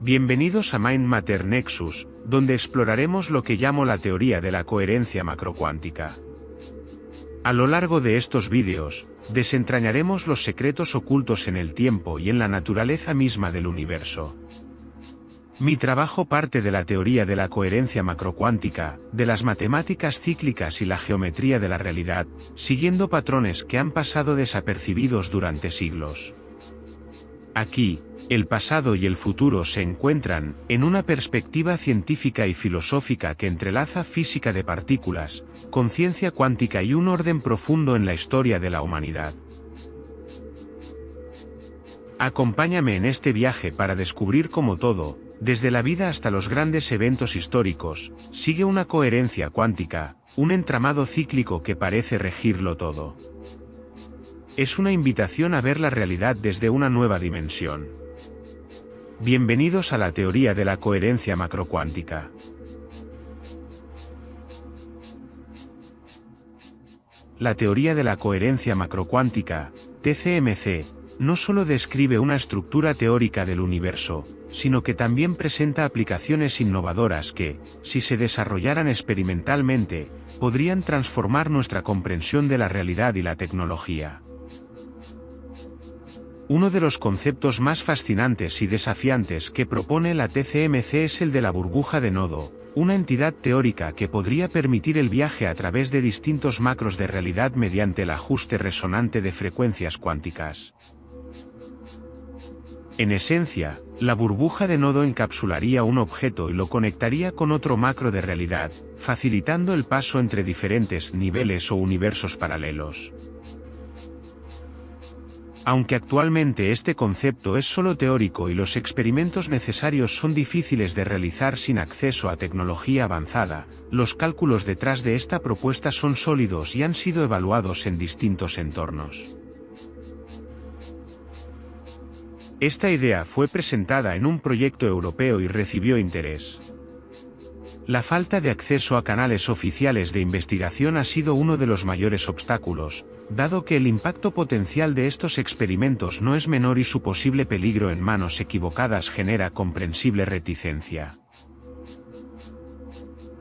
Bienvenidos a Mind Matter Nexus, donde exploraremos lo que llamo la teoría de la coherencia macrocuántica. A lo largo de estos vídeos, desentrañaremos los secretos ocultos en el tiempo y en la naturaleza misma del universo. Mi trabajo parte de la teoría de la coherencia macrocuántica, de las matemáticas cíclicas y la geometría de la realidad, siguiendo patrones que han pasado desapercibidos durante siglos. Aquí, el pasado y el futuro se encuentran, en una perspectiva científica y filosófica que entrelaza física de partículas, conciencia cuántica y un orden profundo en la historia de la humanidad. Acompáñame en este viaje para descubrir cómo todo, desde la vida hasta los grandes eventos históricos, sigue una coherencia cuántica, un entramado cíclico que parece regirlo todo. Es una invitación a ver la realidad desde una nueva dimensión. Bienvenidos a la teoría de la coherencia macrocuántica. La teoría de la coherencia macrocuántica, TCMC, no solo describe una estructura teórica del universo, sino que también presenta aplicaciones innovadoras que, si se desarrollaran experimentalmente, podrían transformar nuestra comprensión de la realidad y la tecnología. Uno de los conceptos más fascinantes y desafiantes que propone la TCMC es el de la burbuja de nodo, una entidad teórica que podría permitir el viaje a través de distintos macros de realidad mediante el ajuste resonante de frecuencias cuánticas. En esencia, la burbuja de nodo encapsularía un objeto y lo conectaría con otro macro de realidad, facilitando el paso entre diferentes niveles o universos paralelos. Aunque actualmente este concepto es solo teórico y los experimentos necesarios son difíciles de realizar sin acceso a tecnología avanzada, los cálculos detrás de esta propuesta son sólidos y han sido evaluados en distintos entornos. Esta idea fue presentada en un proyecto europeo y recibió interés. La falta de acceso a canales oficiales de investigación ha sido uno de los mayores obstáculos, dado que el impacto potencial de estos experimentos no es menor y su posible peligro en manos equivocadas genera comprensible reticencia.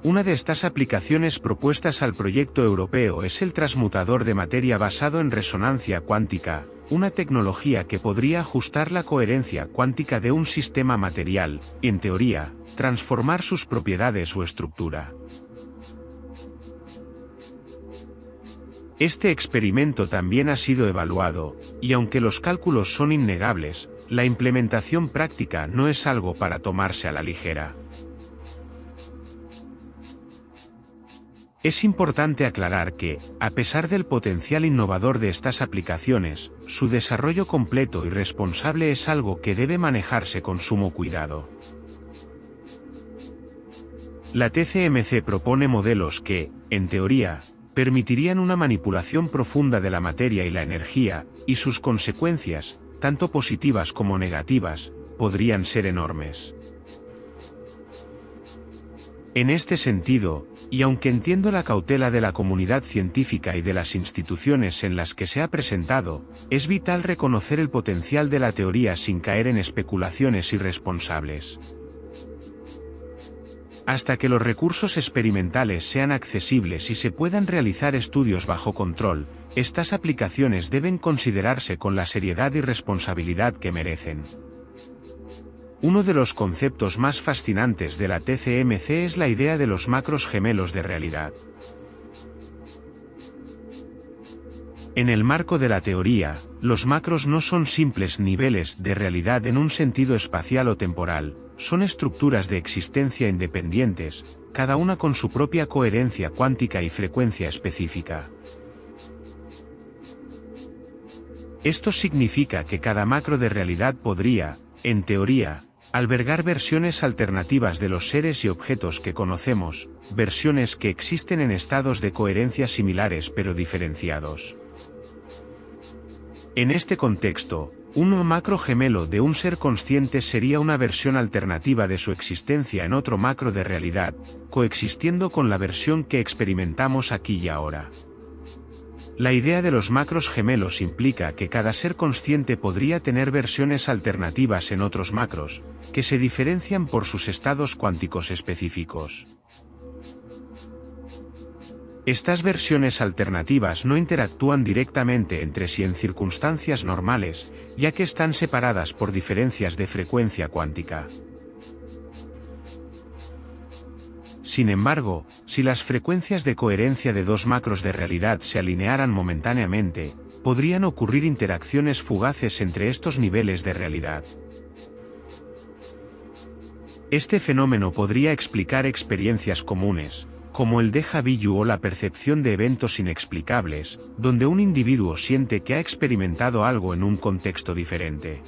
Una de estas aplicaciones propuestas al proyecto europeo es el transmutador de materia basado en resonancia cuántica, una tecnología que podría ajustar la coherencia cuántica de un sistema material, en teoría, transformar sus propiedades o estructura. Este experimento también ha sido evaluado, y aunque los cálculos son innegables, la implementación práctica no es algo para tomarse a la ligera. Es importante aclarar que, a pesar del potencial innovador de estas aplicaciones, su desarrollo completo y responsable es algo que debe manejarse con sumo cuidado. La TCMC propone modelos que, en teoría, permitirían una manipulación profunda de la materia y la energía, y sus consecuencias, tanto positivas como negativas, podrían ser enormes. En este sentido, y aunque entiendo la cautela de la comunidad científica y de las instituciones en las que se ha presentado, es vital reconocer el potencial de la teoría sin caer en especulaciones irresponsables. Hasta que los recursos experimentales sean accesibles y se puedan realizar estudios bajo control, estas aplicaciones deben considerarse con la seriedad y responsabilidad que merecen. Uno de los conceptos más fascinantes de la TCMC es la idea de los macros gemelos de realidad. En el marco de la teoría, los macros no son simples niveles de realidad en un sentido espacial o temporal, son estructuras de existencia independientes, cada una con su propia coherencia cuántica y frecuencia específica. Esto significa que cada macro de realidad podría, en teoría, albergar versiones alternativas de los seres y objetos que conocemos, versiones que existen en estados de coherencia similares pero diferenciados. En este contexto, un macro gemelo de un ser consciente sería una versión alternativa de su existencia en otro macro de realidad, coexistiendo con la versión que experimentamos aquí y ahora. La idea de los macros gemelos implica que cada ser consciente podría tener versiones alternativas en otros macros, que se diferencian por sus estados cuánticos específicos. Estas versiones alternativas no interactúan directamente entre sí en circunstancias normales, ya que están separadas por diferencias de frecuencia cuántica. Sin embargo, si las frecuencias de coherencia de dos macros de realidad se alinearan momentáneamente, podrían ocurrir interacciones fugaces entre estos niveles de realidad. Este fenómeno podría explicar experiencias comunes, como el déjà vu o la percepción de eventos inexplicables, donde un individuo siente que ha experimentado algo en un contexto diferente.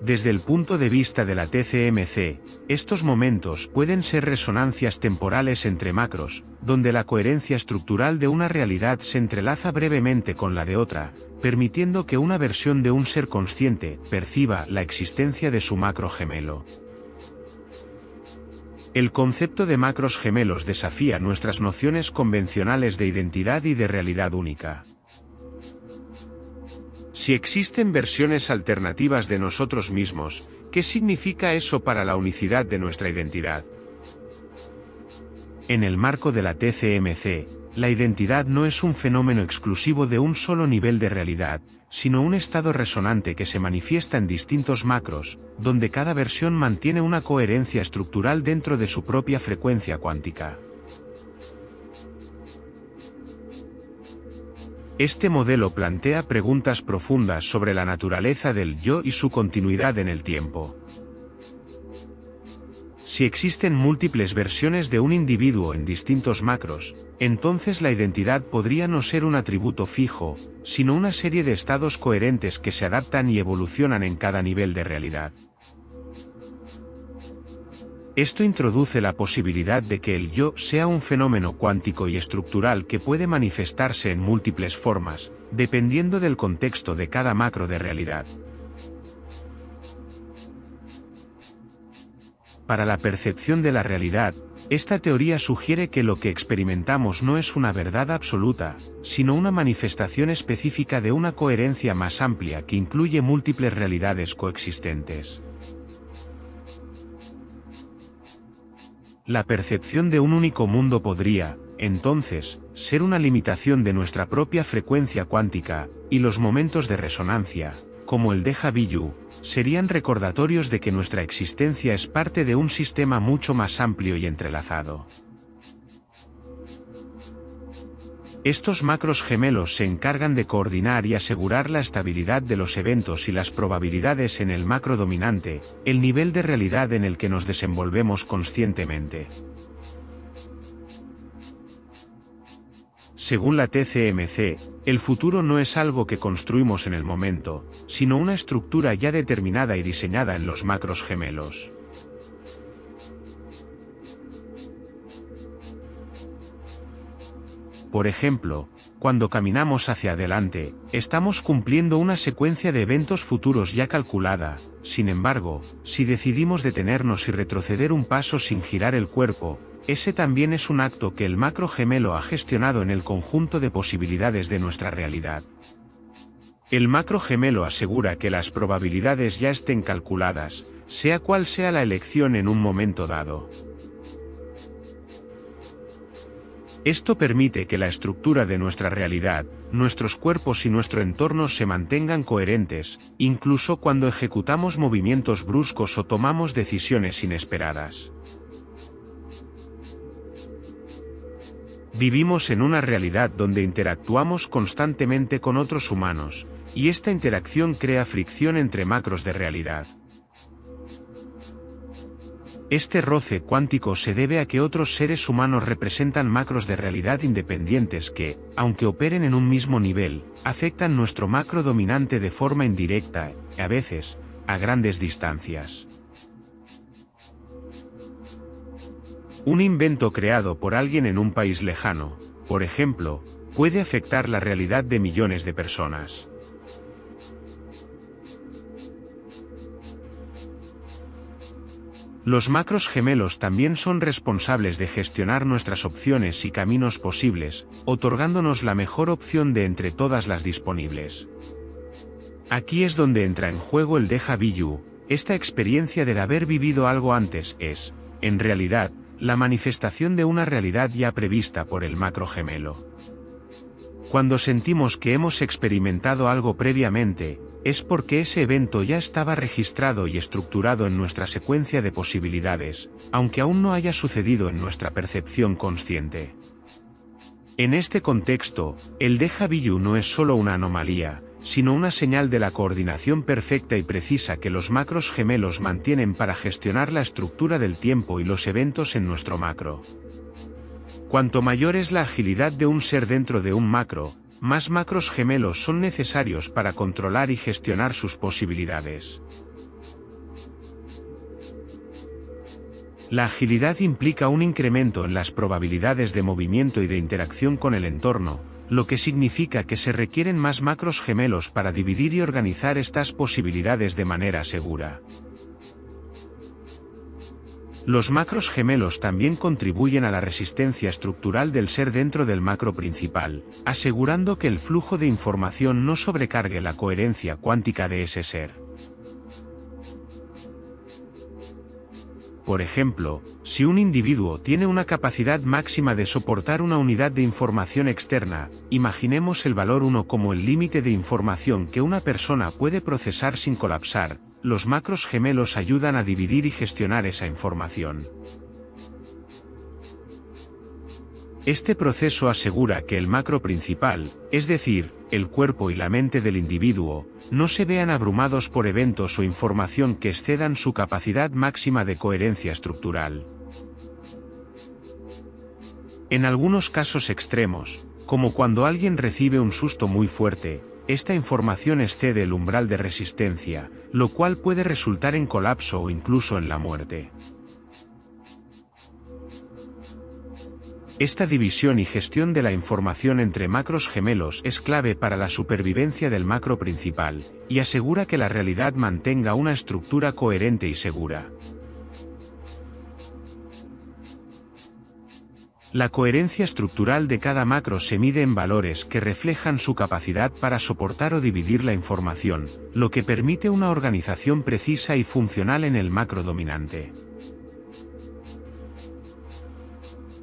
Desde el punto de vista de la TCMC, estos momentos pueden ser resonancias temporales entre macros, donde la coherencia estructural de una realidad se entrelaza brevemente con la de otra, permitiendo que una versión de un ser consciente perciba la existencia de su macro gemelo. El concepto de macros gemelos desafía nuestras nociones convencionales de identidad y de realidad única. Si existen versiones alternativas de nosotros mismos, ¿qué significa eso para la unicidad de nuestra identidad? En el marco de la TCMC, la identidad no es un fenómeno exclusivo de un solo nivel de realidad, sino un estado resonante que se manifiesta en distintos macros, donde cada versión mantiene una coherencia estructural dentro de su propia frecuencia cuántica. Este modelo plantea preguntas profundas sobre la naturaleza del yo y su continuidad en el tiempo. Si existen múltiples versiones de un individuo en distintos macros, entonces la identidad podría no ser un atributo fijo, sino una serie de estados coherentes que se adaptan y evolucionan en cada nivel de realidad. Esto introduce la posibilidad de que el yo sea un fenómeno cuántico y estructural que puede manifestarse en múltiples formas, dependiendo del contexto de cada macro de realidad. Para la percepción de la realidad, esta teoría sugiere que lo que experimentamos no es una verdad absoluta, sino una manifestación específica de una coherencia más amplia que incluye múltiples realidades coexistentes. La percepción de un único mundo podría, entonces, ser una limitación de nuestra propia frecuencia cuántica, y los momentos de resonancia, como el déjà vu, serían recordatorios de que nuestra existencia es parte de un sistema mucho más amplio y entrelazado. Estos macros gemelos se encargan de coordinar y asegurar la estabilidad de los eventos y las probabilidades en el macro dominante, el nivel de realidad en el que nos desenvolvemos conscientemente. Según la TCMC, el futuro no es algo que construimos en el momento, sino una estructura ya determinada y diseñada en los macros gemelos. Por ejemplo, cuando caminamos hacia adelante, estamos cumpliendo una secuencia de eventos futuros ya calculada. Sin embargo, si decidimos detenernos y retroceder un paso sin girar el cuerpo, ese también es un acto que el macro gemelo ha gestionado en el conjunto de posibilidades de nuestra realidad. El macro gemelo asegura que las probabilidades ya estén calculadas, sea cual sea la elección en un momento dado. Esto permite que la estructura de nuestra realidad, nuestros cuerpos y nuestro entorno se mantengan coherentes, incluso cuando ejecutamos movimientos bruscos o tomamos decisiones inesperadas. Vivimos en una realidad donde interactuamos constantemente con otros humanos, y esta interacción crea fricción entre macros de realidad. Este roce cuántico se debe a que otros seres humanos representan macros de realidad independientes que, aunque operen en un mismo nivel, afectan nuestro macro dominante de forma indirecta, y a veces, a grandes distancias. Un invento creado por alguien en un país lejano, por ejemplo, puede afectar la realidad de millones de personas. Los macros gemelos también son responsables de gestionar nuestras opciones y caminos posibles, otorgándonos la mejor opción de entre todas las disponibles. Aquí es donde entra en juego el déjà vu. Esta experiencia de haber vivido algo antes es, en realidad, la manifestación de una realidad ya prevista por el macro gemelo. Cuando sentimos que hemos experimentado algo previamente, es porque ese evento ya estaba registrado y estructurado en nuestra secuencia de posibilidades, aunque aún no haya sucedido en nuestra percepción consciente. En este contexto, el déjà vu no es solo una anomalía, sino una señal de la coordinación perfecta y precisa que los macros gemelos mantienen para gestionar la estructura del tiempo y los eventos en nuestro macro. Cuanto mayor es la agilidad de un ser dentro de un macro, más macros gemelos son necesarios para controlar y gestionar sus posibilidades. La agilidad implica un incremento en las probabilidades de movimiento y de interacción con el entorno, lo que significa que se requieren más macros gemelos para dividir y organizar estas posibilidades de manera segura. Los macros gemelos también contribuyen a la resistencia estructural del ser dentro del macro principal, asegurando que el flujo de información no sobrecargue la coherencia cuántica de ese ser. Por ejemplo, si un individuo tiene una capacidad máxima de soportar una unidad de información externa, imaginemos el valor 1 como el límite de información que una persona puede procesar sin colapsar. Los macros gemelos ayudan a dividir y gestionar esa información. Este proceso asegura que el macro principal, es decir, el cuerpo y la mente del individuo, no se vean abrumados por eventos o información que excedan su capacidad máxima de coherencia estructural. En algunos casos extremos, como cuando alguien recibe un susto muy fuerte, esta información excede el umbral de resistencia, lo cual puede resultar en colapso o incluso en la muerte. Esta división y gestión de la información entre macros gemelos es clave para la supervivencia del macro principal, y asegura que la realidad mantenga una estructura coherente y segura. La coherencia estructural de cada macro se mide en valores que reflejan su capacidad para soportar o dividir la información, lo que permite una organización precisa y funcional en el macro dominante.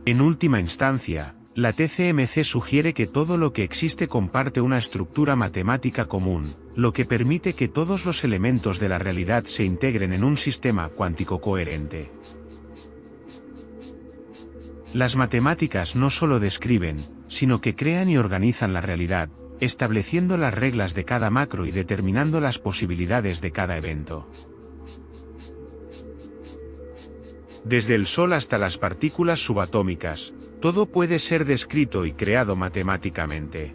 En última instancia, la TCMC sugiere que todo lo que existe comparte una estructura matemática común, lo que permite que todos los elementos de la realidad se integren en un sistema cuántico coherente. Las matemáticas no solo describen, sino que crean y organizan la realidad, estableciendo las reglas de cada macro y determinando las posibilidades de cada evento. Desde el Sol hasta las partículas subatómicas, todo puede ser descrito y creado matemáticamente.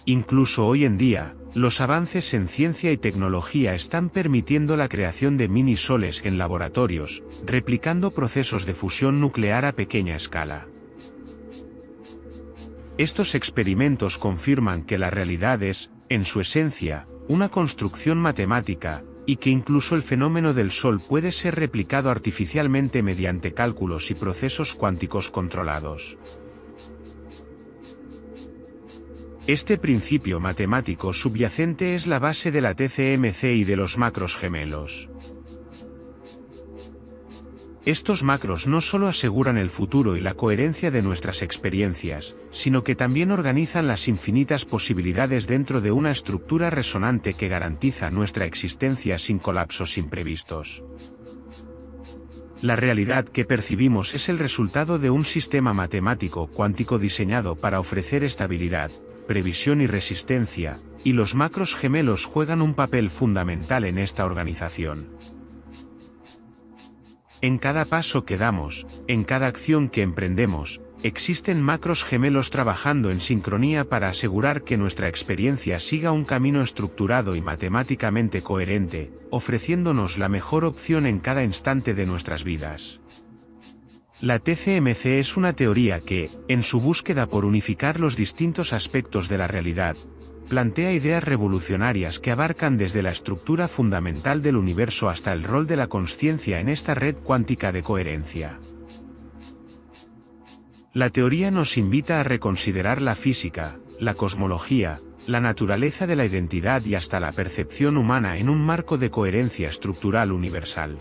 Incluso hoy en día, los avances en ciencia y tecnología están permitiendo la creación de mini-soles en laboratorios, replicando procesos de fusión nuclear a pequeña escala. Estos experimentos confirman que la realidad es, en su esencia, una construcción matemática, y que incluso el fenómeno del Sol puede ser replicado artificialmente mediante cálculos y procesos cuánticos controlados. Este principio matemático subyacente es la base de la TCMC y de los macros gemelos. Estos macros no solo aseguran el futuro y la coherencia de nuestras experiencias, sino que también organizan las infinitas posibilidades dentro de una estructura resonante que garantiza nuestra existencia sin colapsos imprevistos. La realidad que percibimos es el resultado de un sistema matemático cuántico diseñado para ofrecer estabilidad, previsión y resistencia, y los macros gemelos juegan un papel fundamental en esta organización. En cada paso que damos, en cada acción que emprendemos, existen macros gemelos trabajando en sincronía para asegurar que nuestra experiencia siga un camino estructurado y matemáticamente coherente, ofreciéndonos la mejor opción en cada instante de nuestras vidas. La TCMC es una teoría que, en su búsqueda por unificar los distintos aspectos de la realidad, plantea ideas revolucionarias que abarcan desde la estructura fundamental del universo hasta el rol de la consciencia en esta red cuántica de coherencia. La teoría nos invita a reconsiderar la física, la cosmología, la naturaleza de la identidad y hasta la percepción humana en un marco de coherencia estructural universal.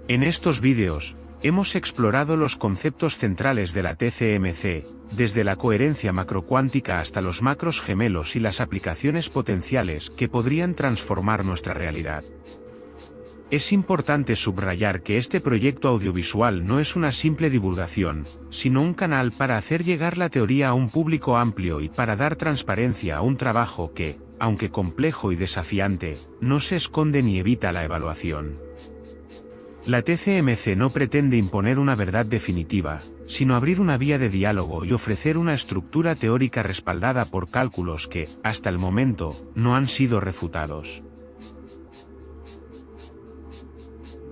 En estos vídeos, hemos explorado los conceptos centrales de la TCMC, desde la coherencia macrocuántica hasta los macros gemelos y las aplicaciones potenciales que podrían transformar nuestra realidad. Es importante subrayar que este proyecto audiovisual no es una simple divulgación, sino un canal para hacer llegar la teoría a un público amplio y para dar transparencia a un trabajo que, aunque complejo y desafiante, no se esconde ni evita la evaluación. La TCMC no pretende imponer una verdad definitiva, sino abrir una vía de diálogo y ofrecer una estructura teórica respaldada por cálculos que, hasta el momento, no han sido refutados.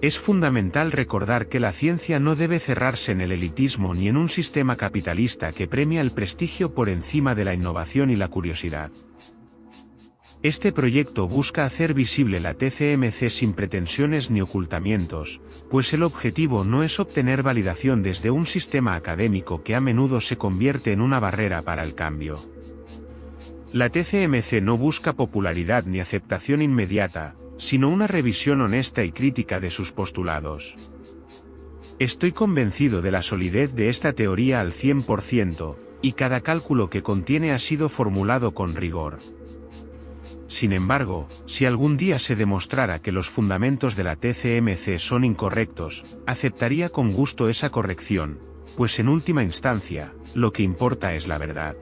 Es fundamental recordar que la ciencia no debe cerrarse en el elitismo ni en un sistema capitalista que premia el prestigio por encima de la innovación y la curiosidad. Este proyecto busca hacer visible la TCMC sin pretensiones ni ocultamientos, pues el objetivo no es obtener validación desde un sistema académico que a menudo se convierte en una barrera para el cambio. La TCMC no busca popularidad ni aceptación inmediata, sino una revisión honesta y crítica de sus postulados. Estoy convencido de la solidez de esta teoría al 100%, y cada cálculo que contiene ha sido formulado con rigor. Sin embargo, si algún día se demostrara que los fundamentos de la TCMC son incorrectos, aceptaría con gusto esa corrección, pues en última instancia, lo que importa es la verdad.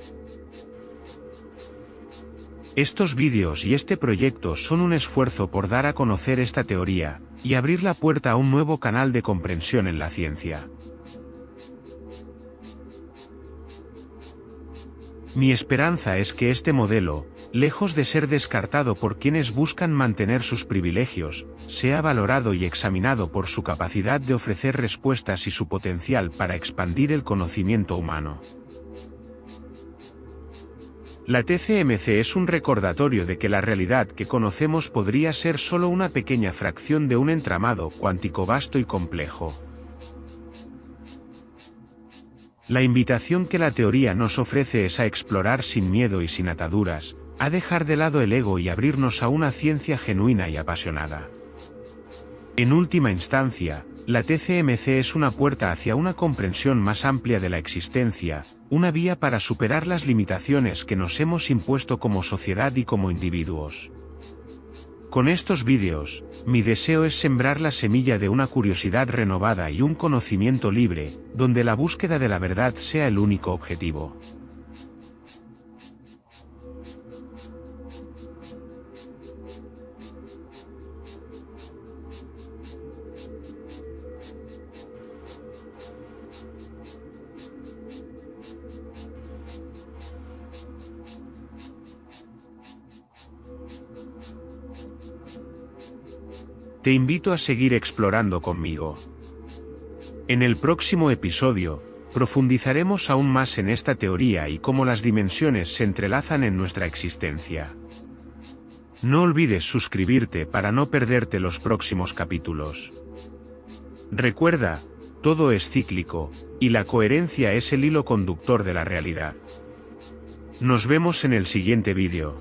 Estos vídeos y este proyecto son un esfuerzo por dar a conocer esta teoría, y abrir la puerta a un nuevo canal de comprensión en la ciencia. Mi esperanza es que este modelo, lejos de ser descartado por quienes buscan mantener sus privilegios, sea valorado y examinado por su capacidad de ofrecer respuestas y su potencial para expandir el conocimiento humano. La TCMC es un recordatorio de que la realidad que conocemos podría ser solo una pequeña fracción de un entramado cuántico vasto y complejo. La invitación que la teoría nos ofrece es a explorar sin miedo y sin ataduras, a dejar de lado el ego y abrirnos a una ciencia genuina y apasionada. En última instancia, la TCMC es una puerta hacia una comprensión más amplia de la existencia, una vía para superar las limitaciones que nos hemos impuesto como sociedad y como individuos. Con estos vídeos, mi deseo es sembrar la semilla de una curiosidad renovada y un conocimiento libre, donde la búsqueda de la verdad sea el único objetivo. Te invito a seguir explorando conmigo. En el próximo episodio, profundizaremos aún más en esta teoría y cómo las dimensiones se entrelazan en nuestra existencia. No olvides suscribirte para no perderte los próximos capítulos. Recuerda, todo es cíclico, y la coherencia es el hilo conductor de la realidad. Nos vemos en el siguiente vídeo.